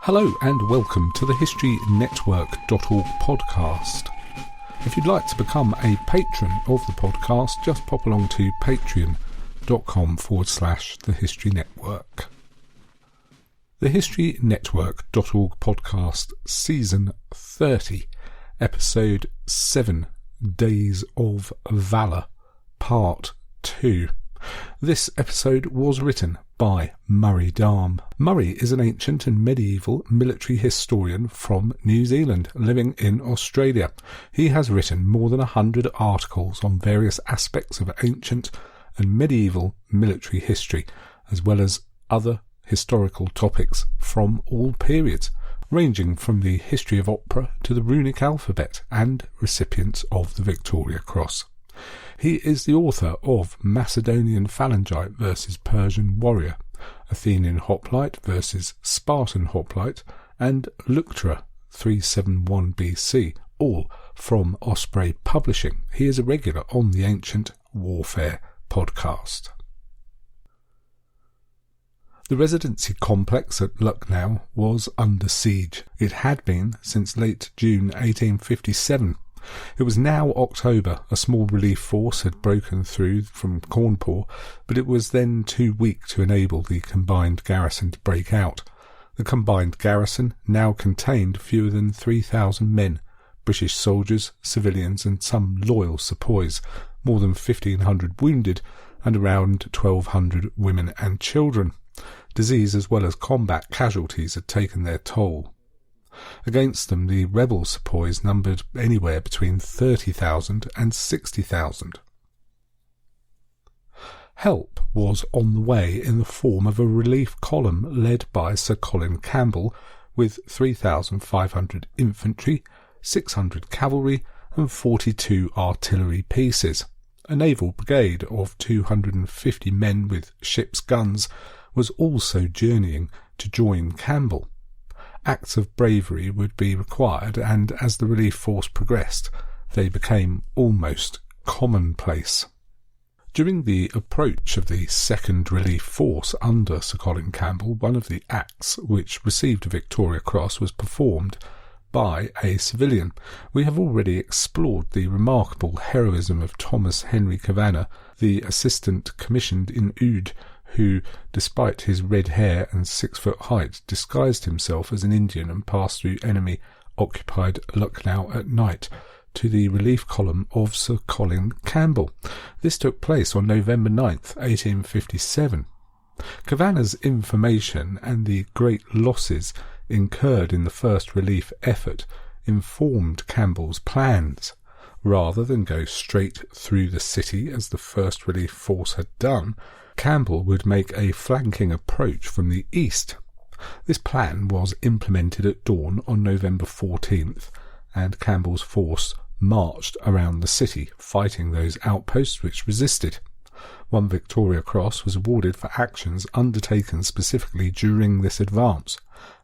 Hello and welcome to the HistoryNetwork.org podcast. If you'd like to become a patron of the podcast, just pop along to patreon.com/The History Network. The HistoryNetwork.org podcast, Season 30, Episode 7, Days of Valour, Part 2. This episode was written by Murray Darm. Murray is an ancient and medieval military historian from New Zealand, living in Australia. He has written more than 100 articles on various aspects of ancient and medieval military history, as well as other historical topics from all periods, ranging from the history of opera to the runic alphabet and recipients of the Victoria Cross. He is the author of Macedonian Phalangite versus Persian Warrior, Athenian Hoplite versus Spartan Hoplite, and Leuctra 371 BC, all from Osprey Publishing. He is a regular on the Ancient Warfare podcast. The Residency complex at Lucknow was under siege. It had been since late June 1857. It was now October. A small relief force had broken through from Cawnpore, but it was then too weak to enable the combined garrison to break out. The combined garrison now contained fewer than 3,000 men, British soldiers, civilians and some loyal sepoys, more than 1,500 wounded, and around 1,200 women and children. Disease as well as combat casualties had taken their toll. Against them, the rebel sepoys numbered anywhere between 30,000 and 60,000. Help was on the way in the form of a relief column led by Sir Colin Campbell with 3,500 infantry, 600 cavalry and 42 artillery pieces. A naval brigade of 250 men with ship's guns was also journeying to join Campbell. Acts of bravery would be required, and as the relief force progressed, they became almost commonplace. During the approach of the second relief force under Sir Colin Campbell, one of the acts which received a Victoria Cross was performed by a civilian. We have already explored the remarkable heroism of Thomas Henry Kavanagh, the assistant commissioned in Oude, who, despite his red hair and 6-foot height, disguised himself as an Indian and passed through enemy-occupied Lucknow at night to the relief column of Sir Colin Campbell. This took place on November 9th, 1857. Kavanagh's information and the great losses incurred in the first relief effort informed Campbell's plans. Rather than go straight through the city as the first relief force had done, Campbell would make a flanking approach from the east. This plan was implemented at dawn on November 14th, and Campbell's force marched around the city, fighting those outposts which resisted. One Victoria Cross was awarded for actions undertaken specifically during this advance.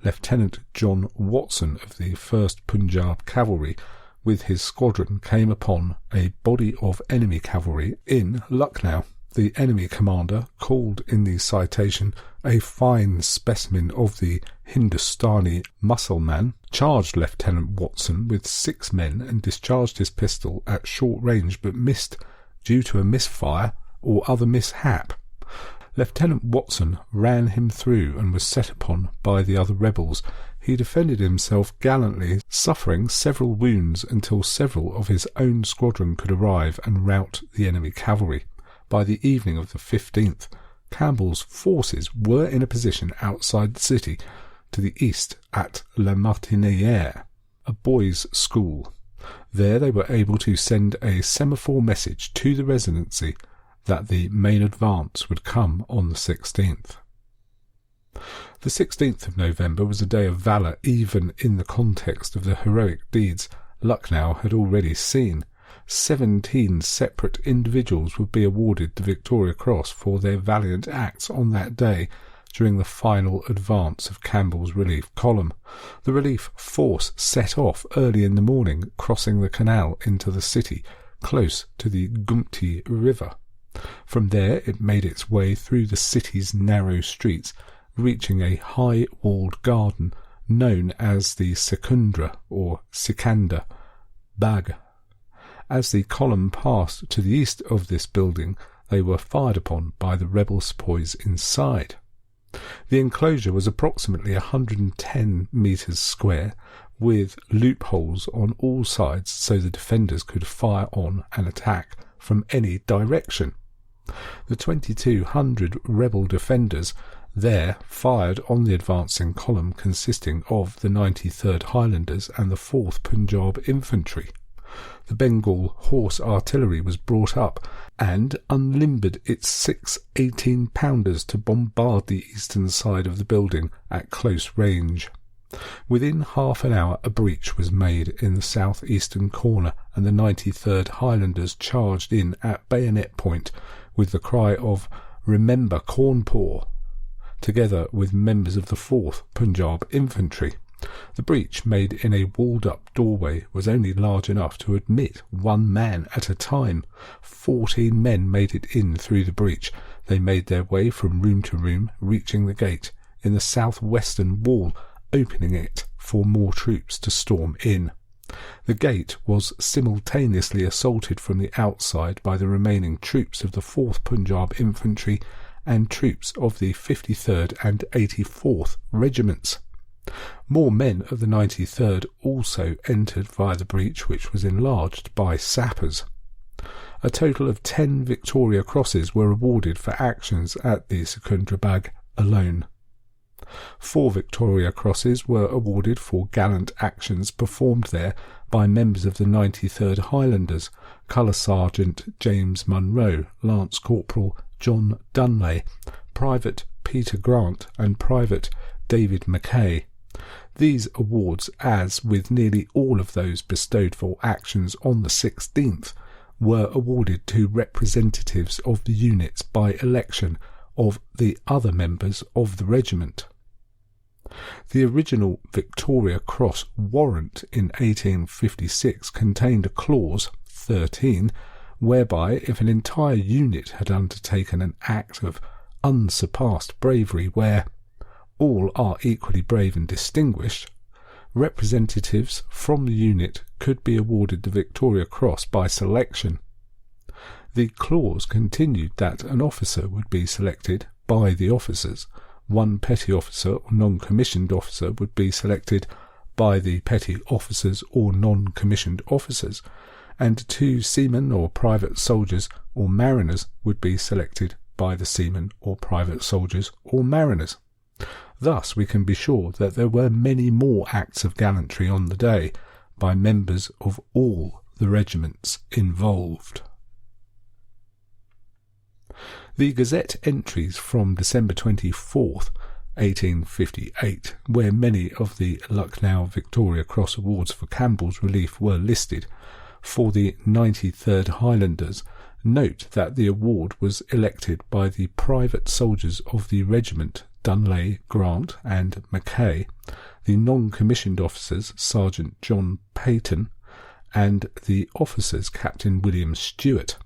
Lieutenant John Watson of the 1st Punjab Cavalry with his squadron came upon a body of enemy cavalry in Lucknow. The enemy commander, called in the citation a fine specimen of the Hindustani Musalman, charged Lieutenant Watson with 6 men and discharged his pistol at short range but missed due to a misfire or other mishap. Lieutenant Watson ran him through and was set upon by the other rebels. He defended himself gallantly, suffering several wounds until several of his own squadron could arrive and rout the enemy cavalry. By the evening of the 15th, Campbell's forces were in a position outside the city, to the east at La Martinière, a boys' school. There they were able to send a semaphore message to the Residency that the main advance would come on the 16th. The 16th of November was a day of valour even in the context of the heroic deeds Lucknow had already seen. 17 separate individuals would be awarded the Victoria Cross for their valiant acts on that day during the final advance of Campbell's relief column. The relief force set off early in the morning, crossing the canal into the city, close to the Gumti River. From there it made its way through the city's narrow streets, reaching a high-walled garden known as the Secundra or Sikandar Bagh. As the column passed to the east of this building, they were fired upon by the rebel sepoys inside. The enclosure was approximately 110 metres square, with loopholes on all sides so the defenders could fire on and attack from any direction. The 2,200 rebel defenders there fired on the advancing column consisting of the 93rd Highlanders and the 4th Punjab Infantry. The Bengal horse artillery was brought up and unlimbered its 6 18-pounders to bombard the eastern side of the building at close range. Within half an hour a breach was made in the south-eastern corner, and the 93rd Highlanders charged in at bayonet point with the cry of "Remember Cawnpore," together with members of the 4th Punjab Infantry. The breach, made in a walled-up doorway, was only large enough to admit one man at a time. 14 men made it in through the breach. They made their way from room to room, reaching the gate in the south-western wall, opening it for more troops to storm in. The gate was simultaneously assaulted from the outside by the remaining troops of the 4th Punjab Infantry and troops of the 53rd and 84th Regiments. More men of the 93rd also entered via the breach, which was enlarged by sappers. A total of 10 Victoria Crosses were awarded for actions at the Secundra Bagh alone. 4 Victoria Crosses were awarded for gallant actions performed there by members of the 93rd Highlanders, Colour Sergeant James Munro, Lance Corporal John Dunlay, Private Peter Grant and Private David Mackay. These awards, as with nearly all of those bestowed for actions on the 16th, were awarded to representatives of the units by election of the other members of the regiment. The original Victoria Cross warrant in 1856 contained a clause, 13, whereby if an entire unit had undertaken an act of unsurpassed bravery where all are equally brave and distinguished, representatives from the unit could be awarded the Victoria Cross by selection. The clause continued that an officer would be selected by the officers, one petty officer or non-commissioned officer would be selected by the petty officers or non-commissioned officers, and 2 seamen or private soldiers or mariners would be selected by the seamen or private soldiers or mariners. Thus we can be sure that there were many more acts of gallantry on the day by members of all the regiments involved. The Gazette entries from December 24th, 1858, where many of the Lucknow Victoria Cross Awards for Campbell's relief were listed, for the 93rd Highlanders, note that the award was elected by the private soldiers of the regiment Dunlay, Grant and Mackay, the non-commissioned officers Sergeant John Peyton, and the officers Captain William Stewart.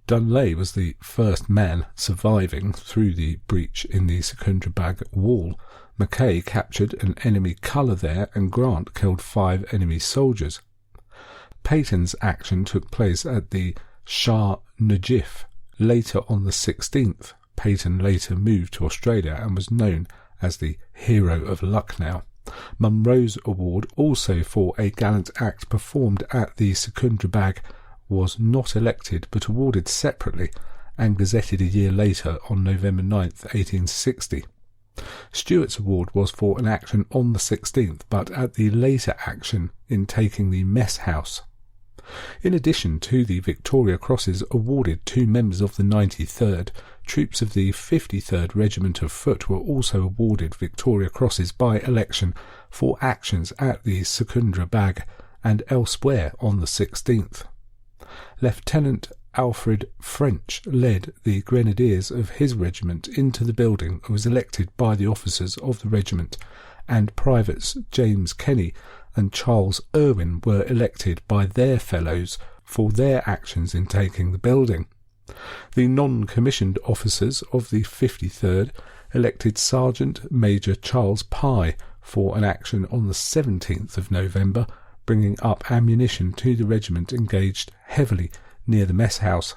Dunlay was the first man surviving through the breach in the Secundra Bagh wall. Mackay captured an enemy colour there, and Grant killed 5 enemy soldiers. Peyton's action took place at the Shah Najif. Later on the 16th, Peyton later moved to Australia and was known as the Hero of Lucknow. Munro's award, also for a gallant act performed at the Secundra Bagh, was not elected but awarded separately and gazetted a year later on November 9th, 1860. Stewart's award was for an action on the 16th, but at the later action in taking the mess house. In addition to the Victoria Crosses awarded to members of the 93rd, troops of the 53rd Regiment of Foot were also awarded Victoria Crosses by election for actions at the Secundra Bagh and elsewhere on the 16th. Lieutenant Alfred French led the grenadiers of his regiment into the building and was elected by the officers of the regiment, and privates James Kenny and Charles Irwin were elected by their fellows for their actions in taking the building. The non-commissioned officers of the 53rd elected Sergeant Major Charles Pye for an action on the 17th of November, bringing up ammunition to the regiment engaged heavily near the mess house.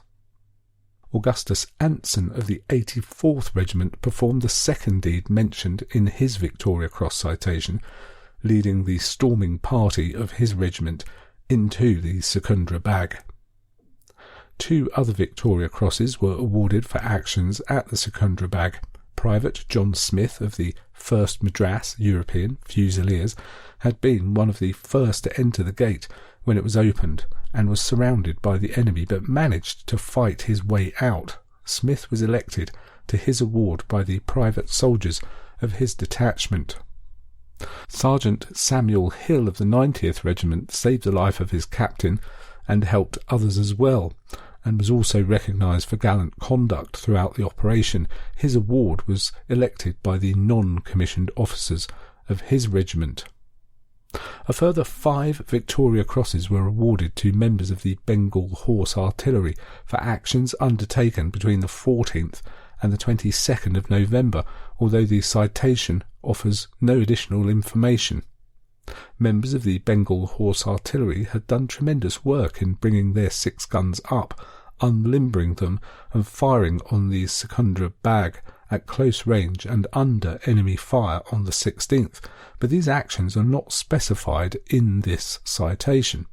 Augustus Anson of the 84th Regiment performed the second deed mentioned in his Victoria Cross citation, leading the storming party of his regiment into the Secundra Bag. 2 other Victoria Crosses were awarded for actions at the Secundra Bag. Private John Smith of the 1st Madras European Fusiliers had been one of the first to enter the gate when it was opened and was surrounded by the enemy, but managed to fight his way out. Smith was elected to his award by the private soldiers of his detachment. Sergeant Samuel Hill of the 90th Regiment saved the life of his captain and helped others as well, and was also recognised for gallant conduct throughout the operation. His award was elected by the non-commissioned officers of his regiment. A further 5 Victoria Crosses were awarded to members of the Bengal Horse Artillery for actions undertaken between the 14th and the 22nd of November, although the citation offers no additional information. Members of the Bengal Horse Artillery had done tremendous work in bringing their 6 guns up, unlimbering them and firing on the Secundra Bag at close range and under enemy fire on the 16th, but these actions are not specified in this citation.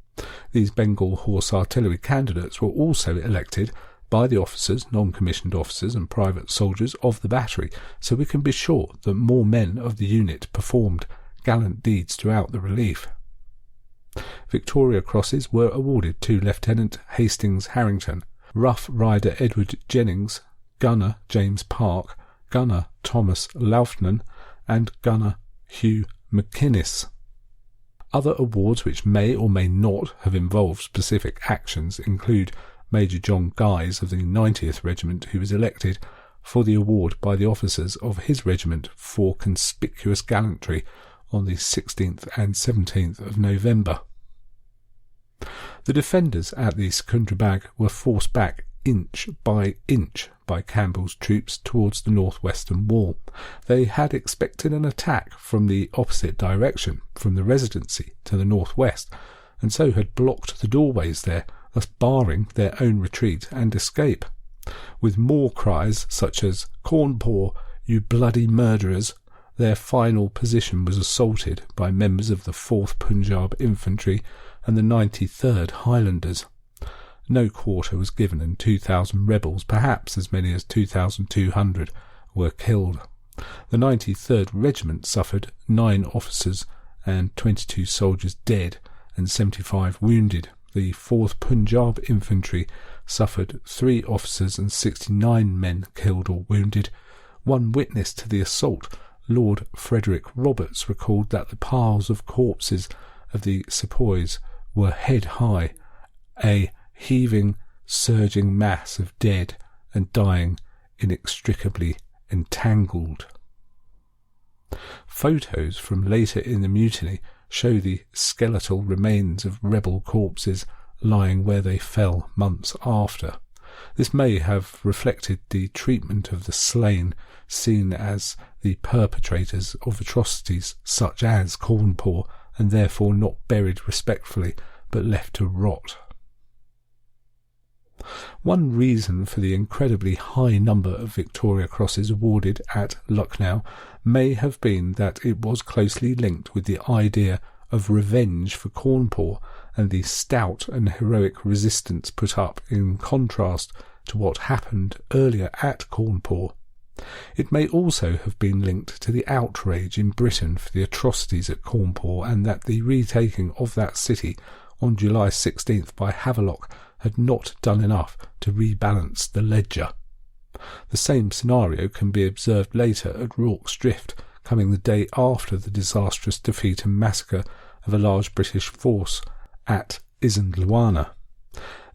These Bengal Horse Artillery candidates were also elected by the officers, non-commissioned officers and private soldiers of the battery, so we can be sure that more men of the unit performed gallant deeds throughout the relief. Victoria Crosses were awarded to Lieutenant Hastings Harrington, Rough Rider Edward Jennings, Gunner James Park, Gunner Thomas Laufman, and Gunner Hugh McInnes. Other awards which may or may not have involved specific actions include Major John Guise of the 90th Regiment, who was elected for the award by the officers of his regiment for conspicuous gallantry on the 16th and 17th of November. The defenders at the Secundra Bag were forced back inch by Campbell's troops towards the northwestern wall. They had expected an attack from the opposite direction, from the Residency to the northwest, and so had blocked the doorways there, thus barring their own retreat and escape. With more cries such as "Cawnpore, you bloody murderers," their final position was assaulted by members of the 4th Punjab Infantry and the 93rd Highlanders. No quarter was given, and 2,000 rebels, perhaps as many as 2,200, were killed. The 93rd Regiment suffered 9 officers and 22 soldiers dead and 75 wounded. The 4th Punjab Infantry suffered 3 officers and 69 men killed or wounded. One witness to the assault, Lord Frederick Roberts, recalled that the piles of corpses of the sepoys were head high, a heaving, surging mass of dead and dying inextricably entangled. Photos from later in the mutiny show the skeletal remains of rebel corpses lying where they fell months after. This may have reflected the treatment of the slain, seen as the perpetrators of atrocities such as Cawnpore, and therefore not buried respectfully but left to rot. One reason for the incredibly high number of Victoria Crosses awarded at Lucknow may have been that it was closely linked with the idea of revenge for Cawnpore and the stout and heroic resistance put up in contrast to what happened earlier at Cawnpore. It may also have been linked to the outrage in Britain for the atrocities at Cawnpore, and that the retaking of that city on July 16th by Havelock had not done enough to rebalance the ledger. The same scenario can be observed later at Rorke's Drift, coming the day after the disastrous defeat and massacre of a large British force at Isandlwana.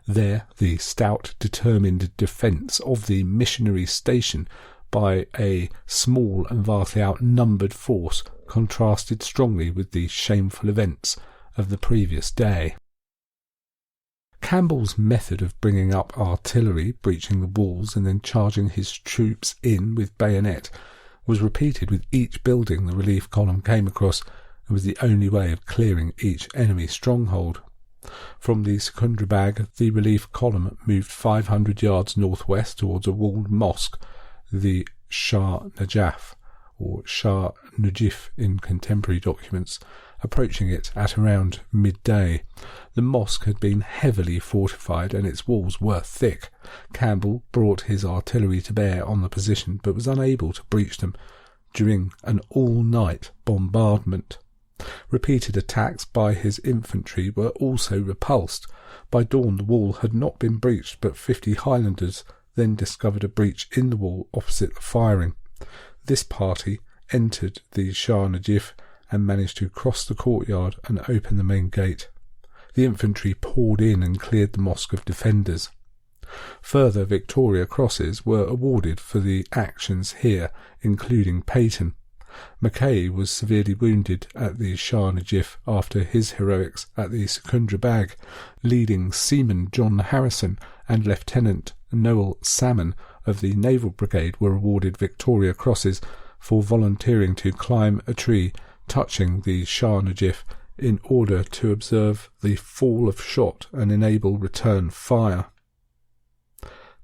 There, the stout, determined defence of the missionary station by a small and vastly outnumbered force contrasted strongly with the shameful events of the previous day. Campbell's method of bringing up artillery, breaching the walls and then charging his troops in with bayonet, was repeated with each building the relief column came across and was the only way of clearing each enemy stronghold. From the Secundrabad, the relief column moved 500 yards northwest towards a walled mosque, the Shah Najaf, or Shah Najif in contemporary documents, approaching it at around midday. The mosque had been heavily fortified and its walls were thick. Campbell brought his artillery to bear on the position but was unable to breach them during an all-night bombardment. Repeated attacks by his infantry were also repulsed. By dawn the wall had not been breached, but 50 Highlanders then discovered a breach in the wall opposite the firing. This party entered the Shah Najif and managed to cross the courtyard and open the main gate. The infantry poured in and cleared the mosque of defenders. Further Victoria Crosses were awarded for the actions here, including Peyton. Mackay was severely wounded at the Shah Najif after his heroics at the Secundrabad. Leading Seaman John Harrison and Lieutenant Noel Salmon of the Naval Brigade were awarded Victoria Crosses for volunteering to climb a tree touching the Shah Najif in order to observe the fall of shot and enable return fire.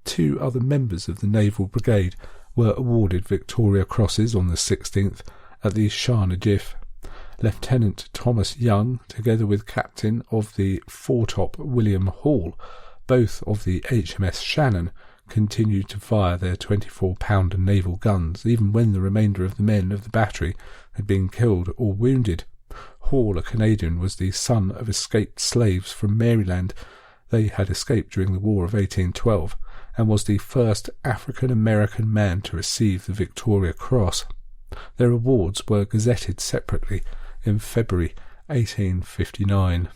2 other members of the Naval Brigade were awarded Victoria Crosses on the 16th at the Shah Najif. Lieutenant Thomas Young, together with Captain of the foretop William Hall, both of the HMS Shannon, continued to fire their 24-pounder naval guns, even when the remainder of the men of the battery had been killed or wounded. Hall, a Canadian, was the son of escaped slaves from Maryland. They had escaped during the War of 1812 and was the first African-American man to receive the Victoria Cross. Their awards were gazetted separately in February 1859.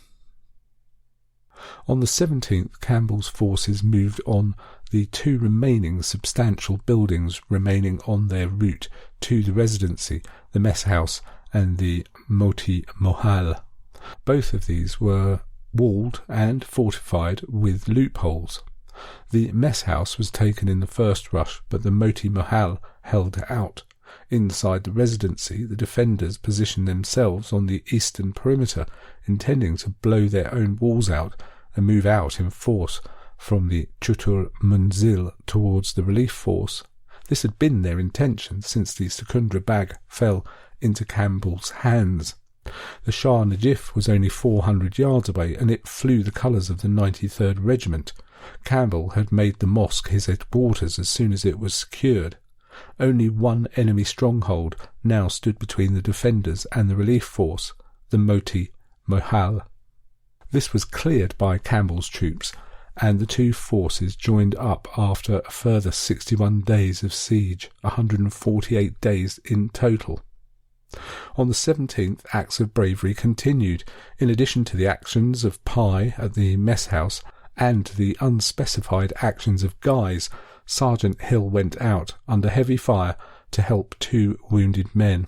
On the 17th, Campbell's forces moved on the 2 remaining substantial buildings remaining on their route to the Residency, the mess house and the Moti Mohal. Both of these were walled and fortified with loopholes. The mess house was taken in the first rush, but the Moti Mohal held out. Inside the Residency, the defenders positioned themselves on the eastern perimeter, intending to blow their own walls out and move out in force from the Chutur Munzil towards the relief force. This had been their intention since the Secundrabad fell into Campbell's hands. The Shah Najif was only 400 yards away, and it flew the colours of the 93rd Regiment. Campbell had made the mosque his headquarters as soon as it was secured. Only one enemy stronghold now stood between the defenders and the relief force, the Moti Mohal. This was cleared by Campbell's troops, and the 2 forces joined up after a further 61 days of siege, 148 days in total. On the 17th, acts of bravery continued. In addition to the actions of Pye at the mess house and the unspecified actions of Guys, Sergeant Hill went out under heavy fire to help 2 wounded men.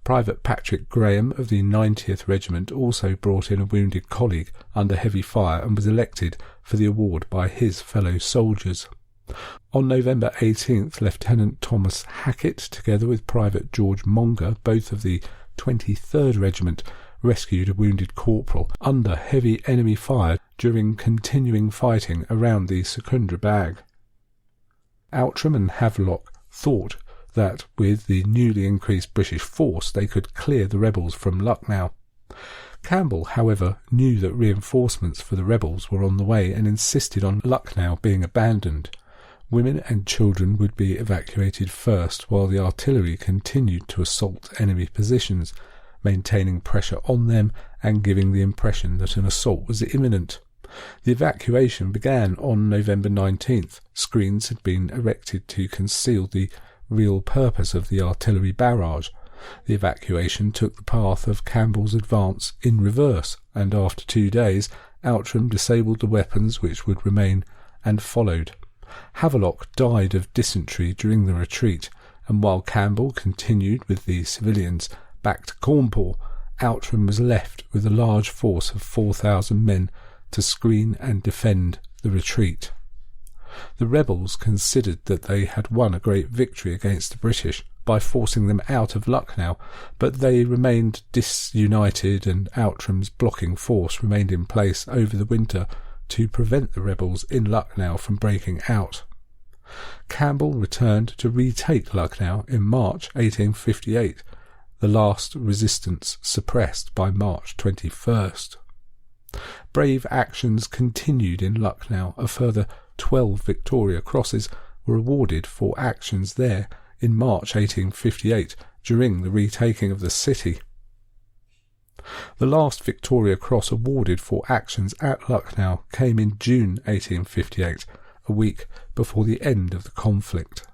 Private Patrick Graham of the 90th Regiment also brought in a wounded colleague under heavy fire and was elected for the award by his fellow soldiers. On November 18th, Lieutenant Thomas Hackett, together with Private George Monger, both of the 23rd Regiment, rescued a wounded corporal under heavy enemy fire during continuing fighting around the Secundrabad. Outram and Havelock thought that with the newly increased British force they could clear the rebels from Lucknow. Campbell, however, knew that reinforcements for the rebels were on the way and insisted on Lucknow being abandoned. Women and children would be evacuated first, while the artillery continued to assault enemy positions, maintaining pressure on them and giving the impression that an assault was imminent. The evacuation began on November 19th. Screens had been erected to conceal the real purpose of the artillery barrage. The evacuation took the path of Campbell's advance in reverse, and after 2 days Outram disabled the weapons which would remain and followed. Havelock died of dysentery during the retreat, and while Campbell continued with the civilians back to Cawnpore, Outram was left with a large force of 4,000 men to screen and defend the retreat. The rebels considered that they had won a great victory against the British, by forcing them out of Lucknow, but they remained disunited and Outram's blocking force remained in place over the winter to prevent the rebels in Lucknow from breaking out. Campbell returned to retake Lucknow in March 1858, the last resistance suppressed by March 21st. Brave actions continued in Lucknow. A further 12 Victoria Crosses were awarded for actions there in March 1858 during the retaking of the city. The last Victoria Cross awarded for actions at Lucknow came in June 1858, a week before the end of the conflict.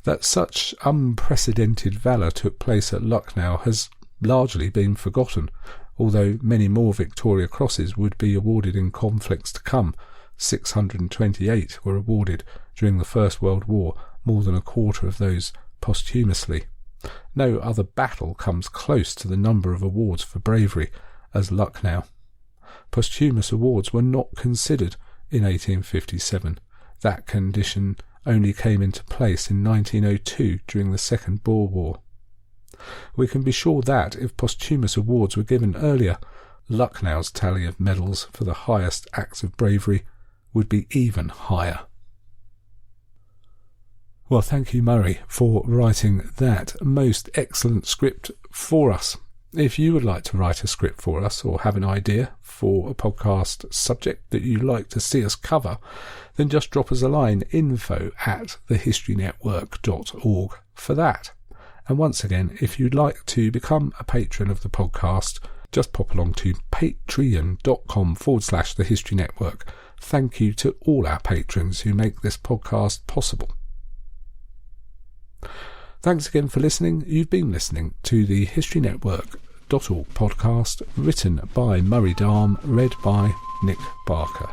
That such unprecedented valour took place at Lucknow has largely been forgotten, although many more Victoria Crosses would be awarded in conflicts to come. 628 were awarded during the First World War, more than a quarter of those posthumously. No other battle comes close to the number of awards for bravery as Lucknow. Posthumous awards were not considered in 1857. That condition only came into place in 1902 during the Second Boer War. We can be sure that, if posthumous awards were given earlier, Lucknow's tally of medals for the highest acts of bravery would be even higher. Well, thank you, Murray, for writing that most excellent script for us. If you would like to write a script for us or have an idea for a podcast subject that you'd like to see us cover, then just drop us a line, info@thehistorynetwork.org for that. And once again, if you'd like to become a patron of the podcast, just pop along to patreon.com/thehistorynetwork. Thank you to all our patrons who make this podcast possible. Thanks again for listening. You've been listening to the historynetwork.org podcast, written by Murray Darm, read by Nick Barker.